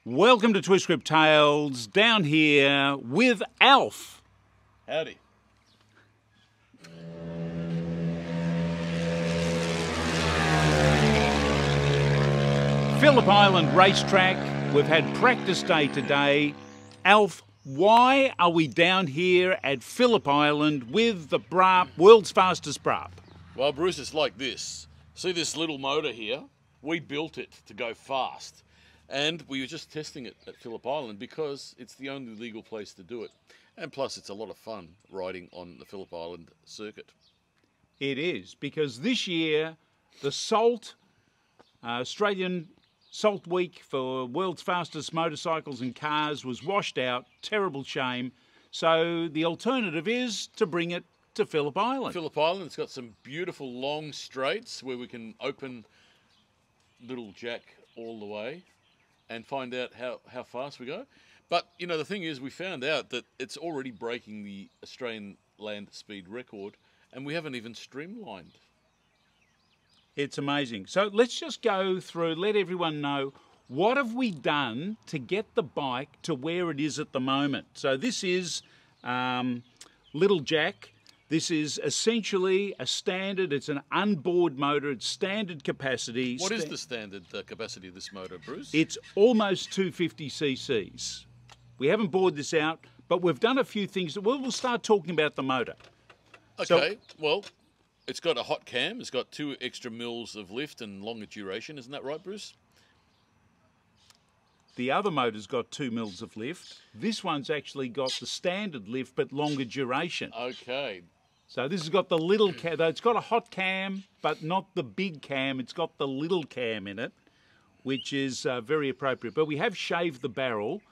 Welcome to Twistgrip Tales, down here with Alf. Howdy. Phillip Island Racetrack. We've had practice day today. Alf, why are we down here at Phillip Island with the Brap, world's fastest Brap? Well, Bruce, it's like this. See this little motor here? We built it to go fast. And we were just testing it at Phillip Island because it's the only legal place to do it. And plus, it's a lot of fun riding on the Phillip Island circuit. It is, because this year, the Australian Salt Week for world's fastest motorcycles and cars was washed out. Terrible shame. So the alternative is to bring it to Phillip Island. Phillip Island's got some beautiful long straights where we can open Little Jack all the way and find out how fast we go. But, you know, the thing is, we found out that it's already breaking the Australian land speed record, and we haven't even streamlined. It's amazing. So let's just go through, let everyone know, what have we done to get the bike to where it is at the moment? So this is Little Jack. This is essentially a standard, it's an unboard motor, it's standard capacity. What is the standard capacity of this motor, Bruce? It's almost 250 cc's. We haven't bored this out, but we've done a few things. We'll start talking about the motor. Okay, well, it's got a hot cam, it's got 2 extra mils of lift and longer duration, isn't that right, Bruce? The other motor's got 2 mils of lift. This one's actually got the standard lift, but longer duration. Okay. So this has got the little cam, it's got a hot cam, but not the big cam. It's got the little cam in it, which is very appropriate. But we have shaved the barrel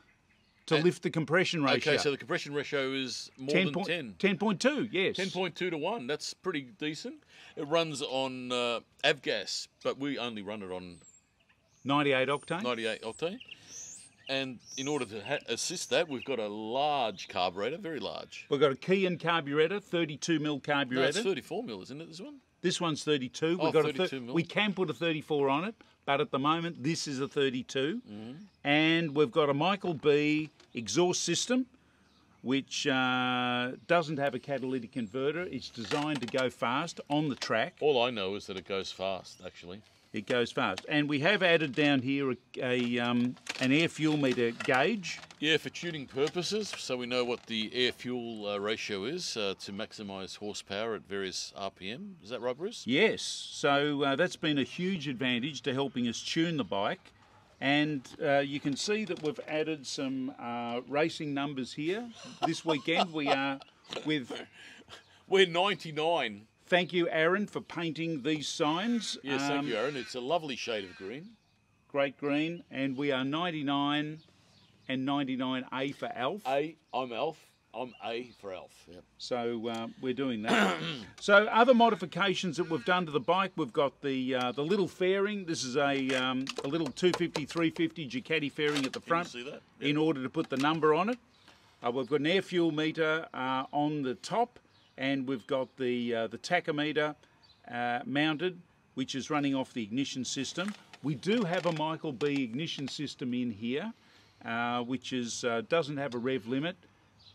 to lift the compression ratio. Okay, so the compression ratio is more than 10. 10.2, yes. 10.2 to 1, that's pretty decent. It runs on avgas, but we only run it on 98 octane. 98 octane. And in order to assist that, we've got a large carburetor, very large. We've got a Kean carburetor, 32 mil carburetor. No, it's 34 mil, isn't it, this one? This one's 32. Oh, We've got 32 mil. We can put a 34 on it, but at the moment, this is a 32. And we've got a Michael B exhaust system, which doesn't have a catalytic converter. It's designed to go fast on the track. All I know is that it goes fast, actually. It goes fast. And we have added down here an air fuel meter gauge. Yeah, for tuning purposes, so we know what the air-fuel ratio is to maximise horsepower at various RPM. Is that right, Bruce? Yes. So that's been a huge advantage to helping us tune the bike. And you can see that we've added some racing numbers here. This weekend we are with... We're 99. Thank you, Aaron, for painting these signs. Yes, thank you, Aaron. It's a lovely shade of green. Great green. And we are 99 and 99A for Alf. I'm Alf. I'm A for Alf. Yep. So we're doing that. So other modifications that we've done to the bike, we've got the little fairing. This is a little 250, 350 Ducati fairing at the front. You can see that? Yep. In order to put the number on it. We've got an air fuel meter on the top. And we've got the tachometer mounted, which is running off the ignition system. We do have a Michael B ignition system in here, which doesn't have a rev limit.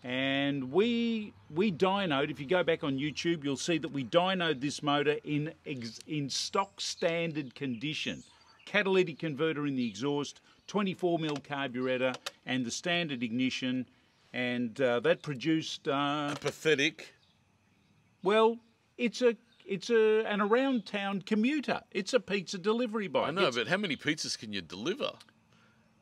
And we dynoed, if you go back on YouTube, you'll see that we dynoed this motor in stock standard condition. Catalytic converter in the exhaust, 24 mil carburetor, and the standard ignition. And that produced... pathetic. Well, it's an around town commuter. It's a pizza delivery bike. I know, but how many pizzas can you deliver?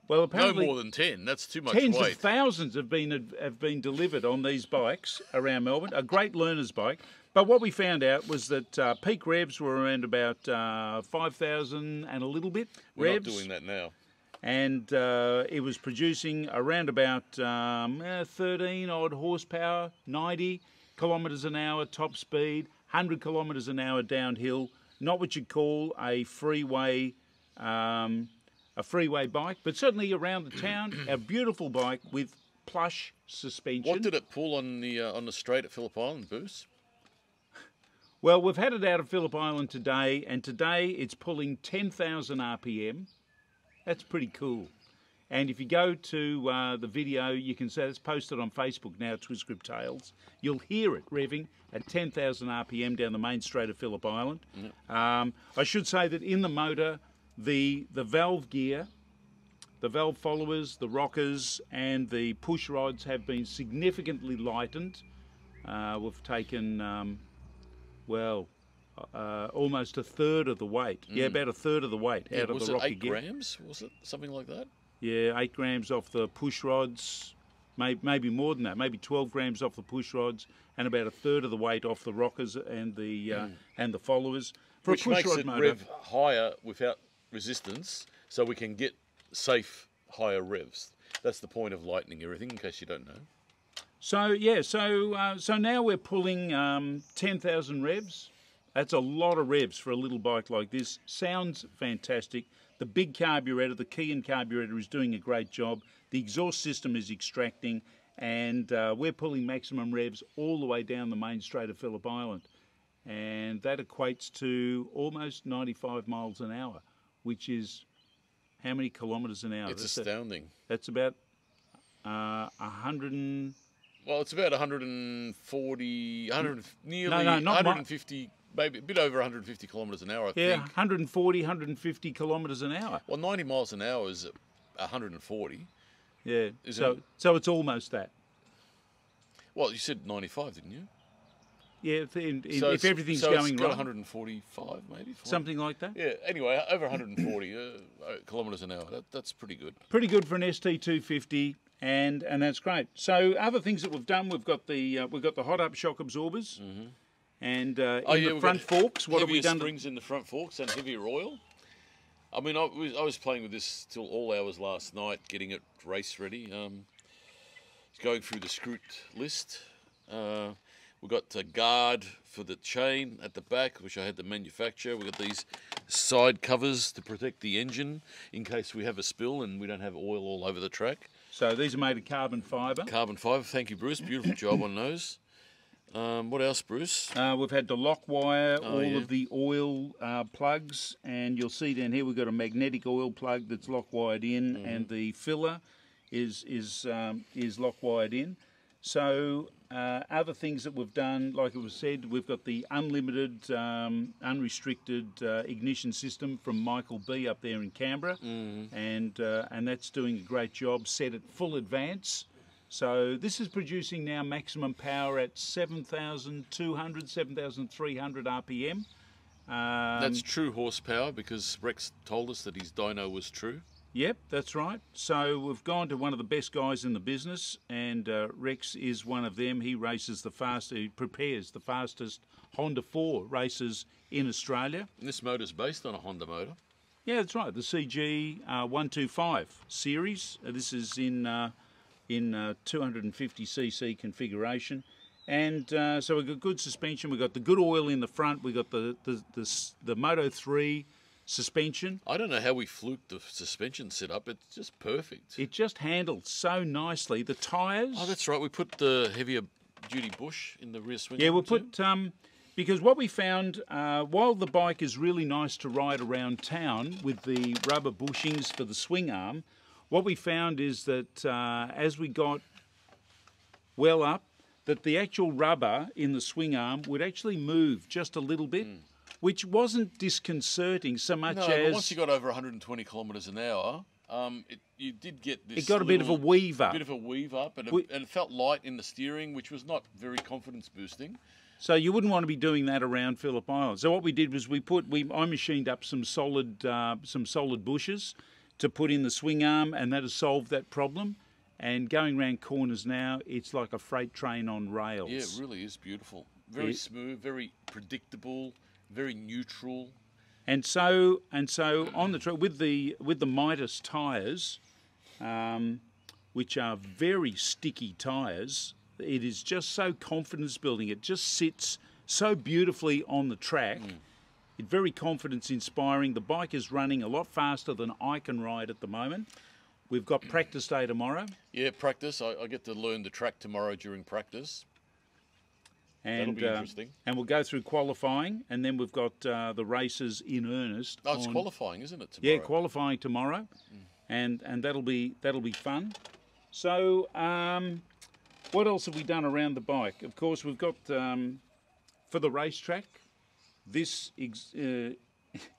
Well, apparently no more than 10. That's too much tens weight. of thousands have been delivered on these bikes around Melbourne. A great learner's bike. But what we found out was that peak revs were around about 5,000 and a little bit We're revs. not doing that now. And it was producing around about 13 odd horsepower, 90 kilometres an hour top speed, 100 kilometres an hour downhill. Not what you'd call a freeway bike, but certainly around the town, a beautiful bike with plush suspension. What did it pull on the straight at Phillip Island, Bruce? Well, we've had it out of Phillip Island today, and today it's pulling 10,000 RPM. That's pretty cool. And if you go to the video, you can see it's posted on Facebook now, Twistgrip Tales. You'll hear it revving at 10,000 RPM down the main straight of Phillip Island. I should say that in the motor, the valve gear, the valve followers, the rockers and the push rods have been significantly lightened. We've taken, almost a third of the weight. Yeah, about a third of the weight out of the rocker gear. Was it 8 grams? Was it something like that? Yeah, 8 grams off the push rods, maybe more than that, maybe 12 grams off the push rods, and about a third of the weight off the rockers and the followers. For Which a push makes rod it motor, rev higher without resistance, so we can get safe higher revs. That's the point of lightening everything, in case you don't know. So yeah, so now we're pulling 10,000 revs. That's a lot of revs for a little bike like this. Sounds fantastic. The big carburetor, the Kean carburetor, is doing a great job. The exhaust system is extracting, and we're pulling maximum revs all the way down the main straight of Phillip Island. And that equates to almost 95 miles an hour, which is how many kilometres an hour? It's astounding. That's about 100 and... Well, it's about 140, 100, nearly not 150, maybe a bit over 150 kilometres an hour, I Yeah, think. 140, 150 kilometres an hour. Well, 90 miles an hour is 140. Yeah, Isn't so it's almost that. Well, you said 95, didn't you? Yeah, if everything's going it's got right. 145 maybe? Something like that. Yeah, anyway, over 140 kilometres an hour. That's pretty good. Pretty good for an ST250, and that's great. So other things that we've done, we've got the hot up shock absorbers, and the front forks. What have we done? Springs in the front forks and heavier oil. I mean, I was playing with this till all hours last night, getting it race ready. Going through the scrut list. We've got a guard for the chain at the back, which I had to manufacture. We've got these side covers to protect the engine in case we have a spill and we don't have oil all over the track. So these are made of carbon fibre. Carbon fibre, thank you, Bruce. Beautiful job on those. What else, Bruce? We've had to lock wire all of the oil plugs, and you'll see down here we've got a magnetic oil plug that's lock wired in, and the filler is lock wired in. So other things that we've done, like it was said, we've got the unlimited, unrestricted ignition system from Michael B up there in Canberra, and that's doing a great job, set at full advance. So this is producing now maximum power at 7,200, 7,300 RPM. That's true horsepower, because Rex told us that his dyno was true. Yep, that's right. So we've gone to one of the best guys in the business, and Rex is one of them. He races he prepares the fastest Honda 4 races in Australia. And this motor's based on a Honda motor. Yeah, that's right. The CG 125 series. This is in 250cc configuration. And so we've got good suspension. We've got the good oil in the front. We've got the Moto 3 suspension. I don't know how we fluked the suspension setup. It's just perfect. It just handled so nicely. The tyres... Oh, that's right. We put the heavier duty bush in the rear swing. Yeah, we'll put... because what we found, while the bike is really nice to ride around town with the rubber bushings for the swing arm, what we found is that as we got well up, that the actual rubber in the swing arm would actually move just a little bit. Which wasn't disconcerting so much as... But once you got over 120 kilometres an hour, you did get this... It got a bit of a weave up. A bit of a weave up, and it felt light in the steering, which was not very confidence boosting. So you wouldn't want to be doing that around Phillip Island. So what we did was I machined up some solid bushes to put in the swing arm, and that has solved that problem. And going around corners now, it's like a freight train on rails. Yeah, it really is beautiful. Very smooth, very predictable, very neutral. And so on the track with the Midas tyres, which are very sticky tyres, it is just so confidence building. It just sits so beautifully on the track. It's very confidence inspiring. The bike is running a lot faster than I can ride at the moment. We've got practice day tomorrow. Yeah, practice. I get to learn the track tomorrow during practice. And, that'll be interesting. And we'll go through qualifying, and then we've got the races in earnest. Oh, it's qualifying, isn't it, tomorrow? Yeah, qualifying tomorrow. and that'll be fun. So what else have we done around the bike? Of course, we've got for the racetrack this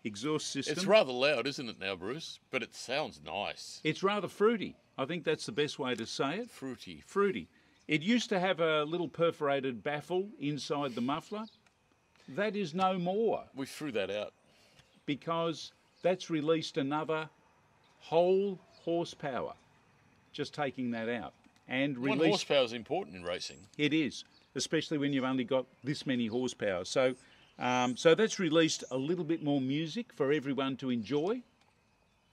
exhaust system. It's rather loud, isn't it now, Bruce? But it sounds nice. It's rather fruity. I think that's the best way to say it. Fruity. Fruity. It used to have a little perforated baffle inside the muffler. That is no more. We threw that out. Because that's released another whole horsepower. Just taking that out. And One horsepower is important in racing. It is, especially when you've only got this many horsepower. So, so that's released a little bit more music for everyone to enjoy.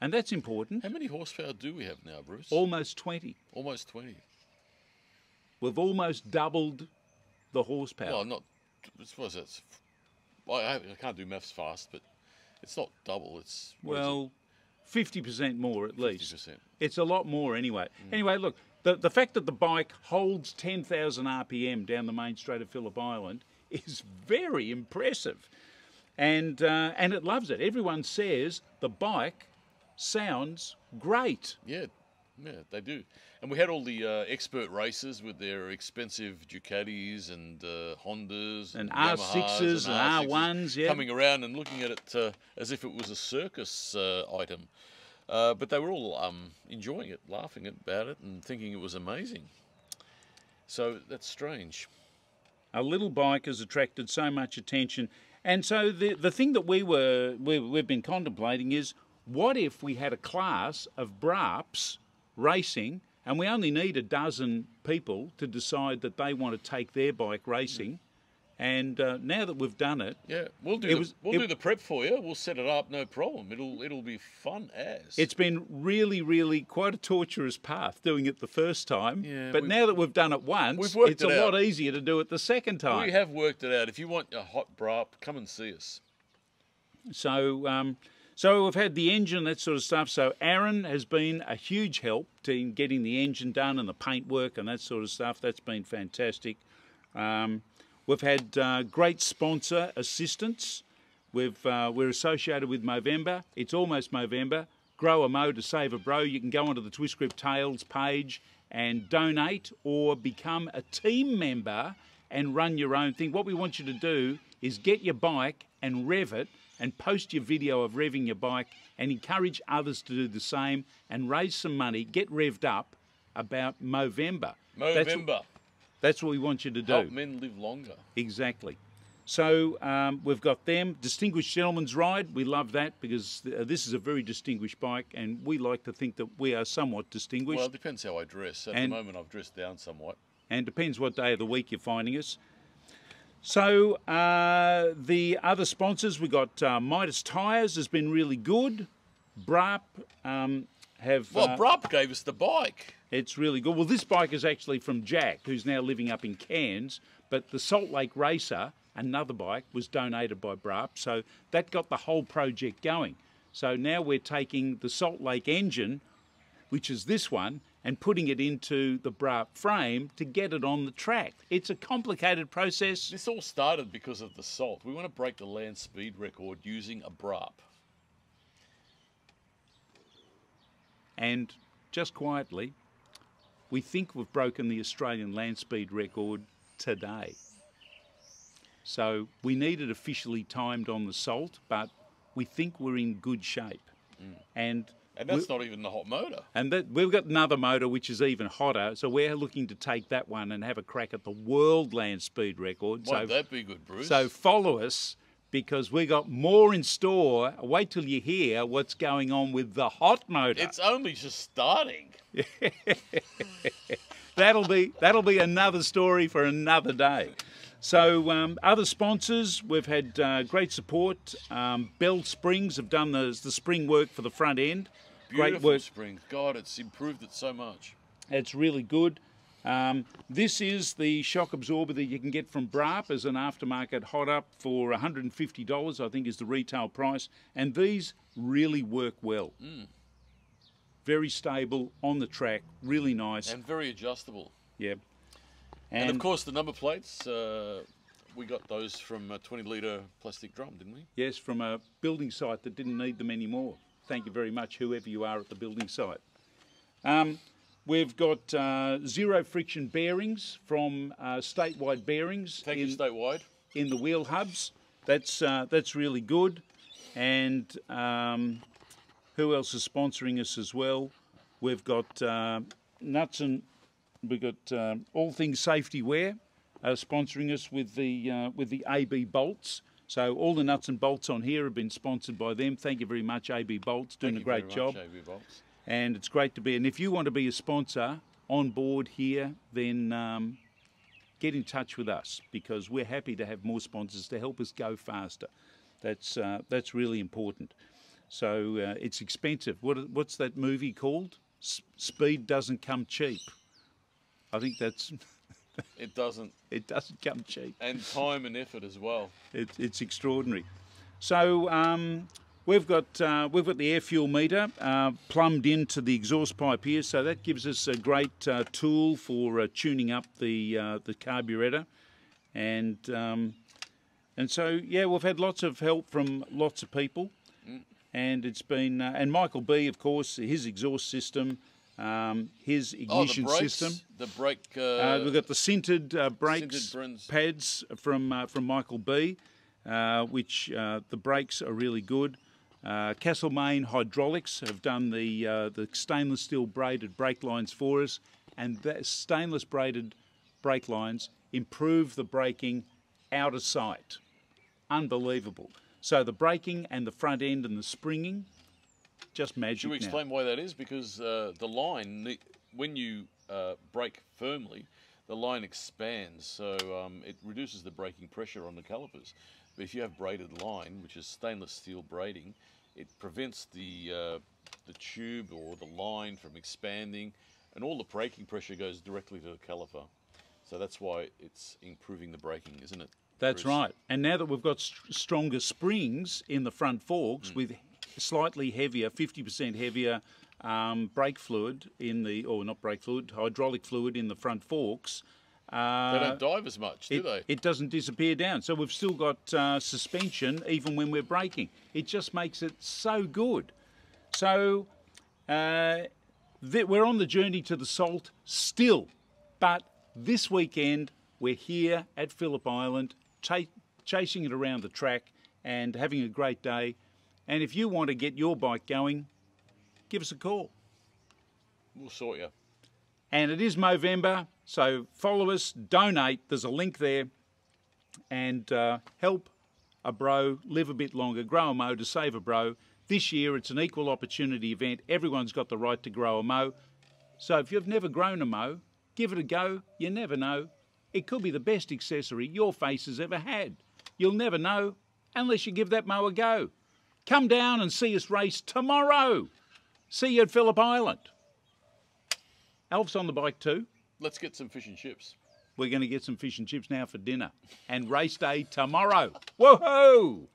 And that's important. How many horsepower do we have now, Bruce? Almost 20. Almost 20. We've almost doubled the horsepower. Well, not, I suppose that's, I can't do maths fast, but it's not double, it's... Well, 50% more at least. 50%. It's a lot more anyway. Anyway, look, the fact that the bike holds 10,000 RPM down the main straight of Phillip Island is very impressive. And it loves it. Everyone says the bike sounds great. Yeah, they do. And we had all the expert racers with their expensive Ducatis and Hondas and Yamahas R6s and R1s, yeah. coming around and looking at it as if it was a circus item. But they were all enjoying it, laughing about it and thinking it was amazing. So that's strange. A little bike has attracted so much attention. And so the thing that we've been contemplating is, what if we had a class of Braps racing, and we only need a dozen people to decide that they want to take their bike racing. And now that we've done it, yeah, we'll do the prep for you. We'll set it up, no problem. It'll be fun as. It's been really quite a torturous path doing it the first time. Yeah, but now that we've done it once, it's a lot easier to do it the second time. We have worked it out. If you want a hot Brap, come and see us. So. So we've had the engine, that sort of stuff. So Aaron has been a huge help in getting the engine done and the paint work and that sort of stuff. That's been fantastic. We've had great sponsor assistance. We're associated with Movember. It's almost Movember. Grow a mow to save a bro. You can go onto the Twistgrip Tales page and donate or become a team member and run your own thing. What we want you to do is get your bike and rev it, and post your video of revving your bike and encourage others to do the same and raise some money, get revved up about Movember. That's what we want you to do. Help men live longer. Exactly. So we've got them. Distinguished Gentleman's Ride. We love that because this is a very distinguished bike and we like to think that we are somewhat distinguished. Well, it depends how I dress. At the moment I've dressed down somewhat. And depends what day of the week you're finding us. So the other sponsors, we got Midas Tyres has been really good. Brap have... Well, Brap gave us the bike. It's really good. Well, this bike is actually from Jack, who's now living up in Cairns, but the Salt Lake Racer, another bike, was donated by Brap, so that got the whole project going. So now we're taking the Salt Lake engine, which is this one, and putting it into the Brap frame to get it on the track. It's a complicated process. This all started because of the salt. We want to break the land speed record using a Brap. And just quietly, we think we've broken the Australian land speed record today. So we need it officially timed on the salt, but we think we're in good shape. And that's not even the hot motor. And we've got another motor which is even hotter, so we're looking to take that one and have a crack at the world land speed record. Won't that be good, Bruce? So follow us because we got more in store. Wait till you hear what's going on with the hot motor. It's only just starting. That'll be another story for another day. So other sponsors, we've had great support. Bell Springs have done the spring work for the front end. Beautiful Great work. springs. God, it's improved it so much. It's really good. This is the shock absorber that you can get from Brap as an aftermarket hot up for $150, I think is the retail price. And these really work well. Very stable, on the track, really nice. And very adjustable. Yeah. And of course the number plates, we got those from a 20-litre plastic drum, didn't we? Yes, from a building site that didn't need them anymore. thank you very much, whoever you are at the building site. We've got zero friction bearings from Statewide Bearings. Thank you, Statewide. In the wheel hubs. That's really good. And who else is sponsoring us as well? We've got we've got All Things Safety Wear sponsoring us with the AB bolts. So all the nuts and bolts on here have been sponsored by them. Thank you very much, AB Bolts, doing a great job. AB Bolts. And it's great to be. And if you want to be a sponsor on board here, then get in touch with us, because we're happy to have more sponsors to help us go faster. That's really important. So it's expensive. What's that movie called? Speed doesn't come cheap. I think that's. It doesn't. It doesn't come cheap. And time and effort as well. It's extraordinary. So we've got the air fuel meter plumbed into the exhaust pipe here, so that gives us a great tool for tuning up the carburettor, and so yeah, we've had lots of help from lots of people, and it's been and Michael B, of course, his exhaust system. His ignition system. The brake. We've got the sintered brakes pads from Michael B, which the brakes are really good. Castlemaine Hydraulics have done the stainless steel braided brake lines for us, and that stainless braided brake lines improve the braking out of sight. Unbelievable. So the braking and the front end and the springing. Just magic. Should we explain why that is? Because the line, when you brake firmly, the line expands, so it reduces the braking pressure on the calipers. But if you have braided line, which is stainless steel braiding, it prevents the tube or the line from expanding, and all the braking pressure goes directly to the caliper. So that's why it's improving the braking, isn't it? That's Bruce? right. And now that we've got stronger springs in the front forks with slightly heavier, 50% heavier brake fluid in the, or not brake fluid, hydraulic fluid in the front forks. They don't dive as much, do they? It doesn't disappear down. So we've still got suspension even when we're braking. It just makes it so good. So we're on the journey to the salt still, but this weekend we're here at Phillip Island, chasing it around the track and having a great day. And if you want to get your bike going, give us a call. We'll sort you. And it is Movember, so follow us, donate, there's a link there, and help a bro live a bit longer, grow a mow to save a bro. This year it's an equal opportunity event. Everyone's got the right to grow a mow. So if you've never grown a mow, give it a go. You never know. It could be the best accessory your face has ever had. You'll never know unless you give that mow a go. Come down and see us race tomorrow. See you at Phillip Island. Alf's on the bike too. Let's get some fish and chips. We're going to get some fish and chips now for dinner. And race day tomorrow. Woohoo!